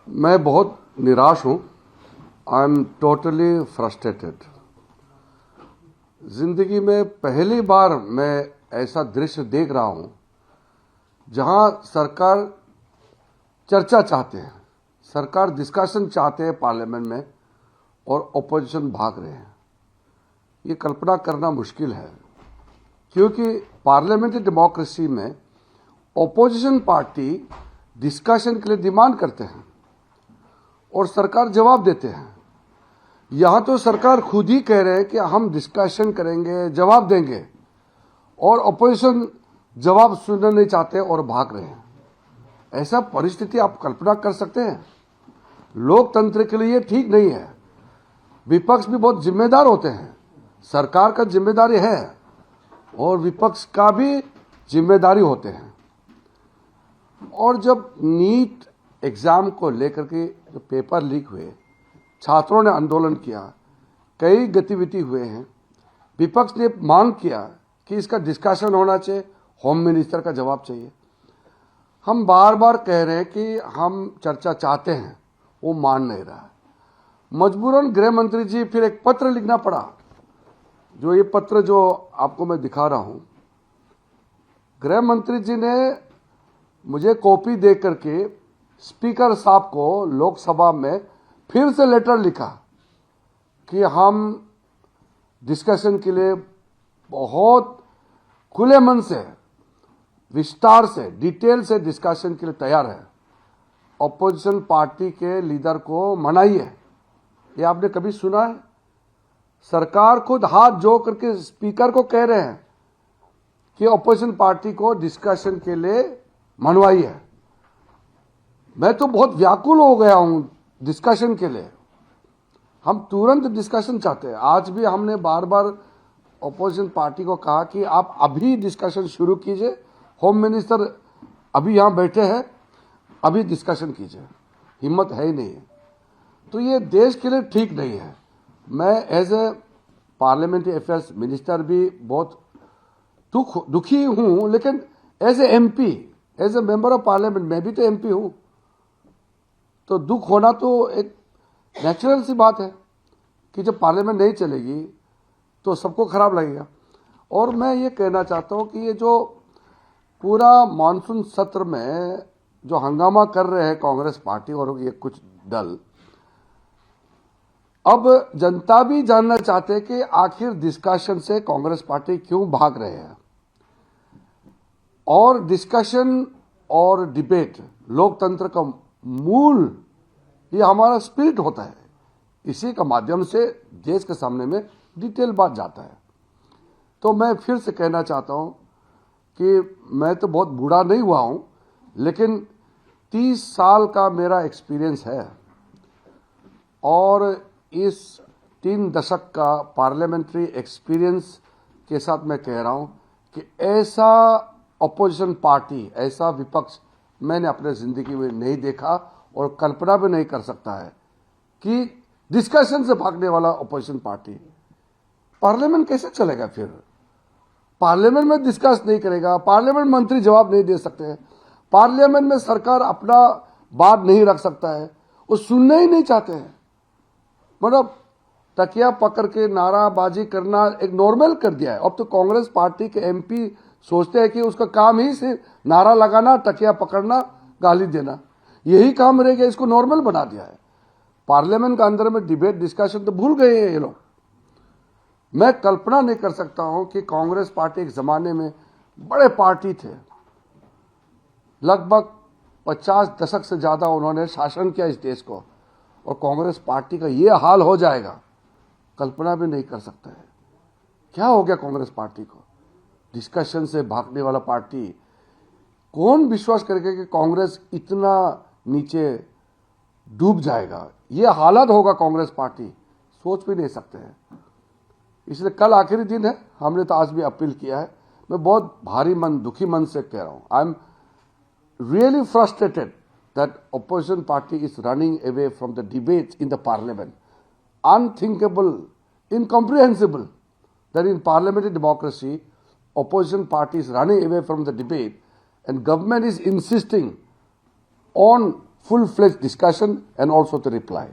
मैं बहुत निराश हूं। I am totally frustrated. जिंदगी में पहली बार मैं ऐसा दृश्य देख रहा हूं जहां सरकार चर्चा चाहते हैं, सरकार डिस्कशन चाहते हैं पार्लियामेंट में और ओपोजिशन भाग रहे हैं। ये कल्पना करना मुश्किल है क्योंकि पार्लियामेंट्री डेमोक्रेसी में ओपोजिशन पार्टी डिस्कशन के लिए डिमांड करते हैं और सरकार जवाब देते हैं। यहां तो सरकार खुद ही कह रहे हैं कि हम डिस्कशन करेंगे, जवाब देंगे, और ओपोजिशन जवाब सुनना नहीं चाहते और भाग रहे हैं। ऐसा परिस्थिति आप कल्पना कर सकते हैं? लोकतंत्र के लिए ये ठीक नहीं है। विपक्ष भी बहुत जिम्मेदार होते हैं। सरकार का जिम्मेदारी है और विपक्ष का भी जिम्मेदारी होते हैं। और जब नीट एग्जाम को लेकर के जो पेपर लीक हुए, छात्रों ने आंदोलन किया, कई गतिविधि हुए हैं, विपक्ष ने मांग किया कि इसका डिस्कशन होना चाहिए, होम मिनिस्टर का जवाब चाहिए। हम बार बार कह रहे हैं कि हम चर्चा चाहते हैं, वो मान नहीं रहा है। मजबूरन गृह मंत्री जी फिर एक पत्र लिखना पड़ा। जो ये पत्र जो आपको मैं दिखा रहा हूं, गृह मंत्री जी ने मुझे कॉपी दे करके स्पीकर साहब को लोकसभा में फिर से लेटर लिखा कि हम डिस्कशन के लिए बहुत खुले मन से, विस्तार से, डिटेल से डिस्कशन के लिए तैयार है। ऑपोजिशन पार्टी के लीडर को मनाइए। ये आपने कभी सुना है? सरकार खुद हाथ जोड़ करके स्पीकर को कह रहे हैं कि ऑपोजिशन पार्टी को डिस्कशन के लिए मनवाइए। मैं तो बहुत व्याकुल हो गया हूं डिस्कशन के लिए। हम तुरंत डिस्कशन चाहते हैं। आज भी हमने बार बार ऑपोजिशन पार्टी को कहा कि आप अभी डिस्कशन शुरू कीजिए। होम मिनिस्टर अभी यहां बैठे हैं, अभी डिस्कशन कीजिए। हिम्मत है ही नहीं। तो ये देश के लिए ठीक नहीं है। मैं as a parliamentary affairs minister भी बहुत दुखी हूं, लेकिन as a MP, as a member of parliament, मैं भी तो एमपी हूं, तो दुख होना तो एक नेचुरल सी बात है कि जब पार्लियामेंट नहीं चलेगी तो सबको खराब लगेगा। और मैं ये कहना चाहता हूं कि ये जो पूरा मानसून सत्र में जो हंगामा कर रहे हैं कांग्रेस पार्टी और ये कुछ दल, अब जनता भी जानना चाहते हैं कि आखिर डिस्कशन से कांग्रेस पार्टी क्यों भाग रहे हैं। और डिस्कशन और डिबेट लोकतंत्र का मूल, ये हमारा स्पिरिट होता है। इसी का माध्यम से देश के सामने में डिटेल बात जाता है। तो मैं फिर से कहना चाहता हूं कि मैं तो बहुत बूढ़ा नहीं हुआ हूं, लेकिन 30 साल का मेरा एक्सपीरियंस है और इस 3 दशक का पार्लियामेंट्री एक्सपीरियंस के साथ मैं कह रहा हूं कि ऐसा ऑपोजिशन पार्टी, ऐसा विपक्ष मैंने अपने जिंदगी में नहीं देखा और कल्पना भी नहीं कर सकता है कि डिस्कशन से भागने वाला ऑपोजिशन पार्टी पार्लियामेंट कैसे चलेगा। फिर पार्लियामेंट में डिस्कस नहीं करेगा, पार्लियामेंट मंत्री जवाब नहीं दे सकते हैं, पार्लियामेंट में सरकार अपना बात नहीं रख सकता है, वो सुनना ही नहीं चाहते हैं। मतलब तकिया पकड़ के नाराबाजी करना एक नॉर्मल कर दिया है। अब तो कांग्रेस पार्टी के एमपी सोचते हैं कि उसका काम ही सिर्फ नारा लगाना, टकिया पकड़ना, गाली देना, यही काम रह गया। इसको नॉर्मल बना दिया है। पार्लियामेंट के अंदर में डिबेट डिस्कशन तो भूल गए हैं ये लोग। मैं कल्पना नहीं कर सकता हूं कि कांग्रेस पार्टी एक जमाने में बड़े पार्टी थे, लगभग 50 दशक से ज्यादा उन्होंने शासन किया इस देश को, और कांग्रेस पार्टी का ये हाल हो जाएगा, कल्पना भी नहीं कर सकता है। क्या हो गया कांग्रेस पार्टी को? डिस्कशन से भागने वाला पार्टी। कौन विश्वास करेगा कि कांग्रेस इतना नीचे डूब जाएगा? ये हालत होगा कांग्रेस पार्टी, सोच भी नहीं सकते हैं। इसलिए कल आखिरी दिन है, हमने तो आज भी अपील किया है। मैं बहुत भारी मन, दुखी मन से कह रहा हूं, I am really frustrated that opposition party is running away from the debates in the parliament. Unthinkable, incomprehensible that in parliamentary democracy, opposition party is running away from the debate and government is insisting on full-fledged discussion and also to reply.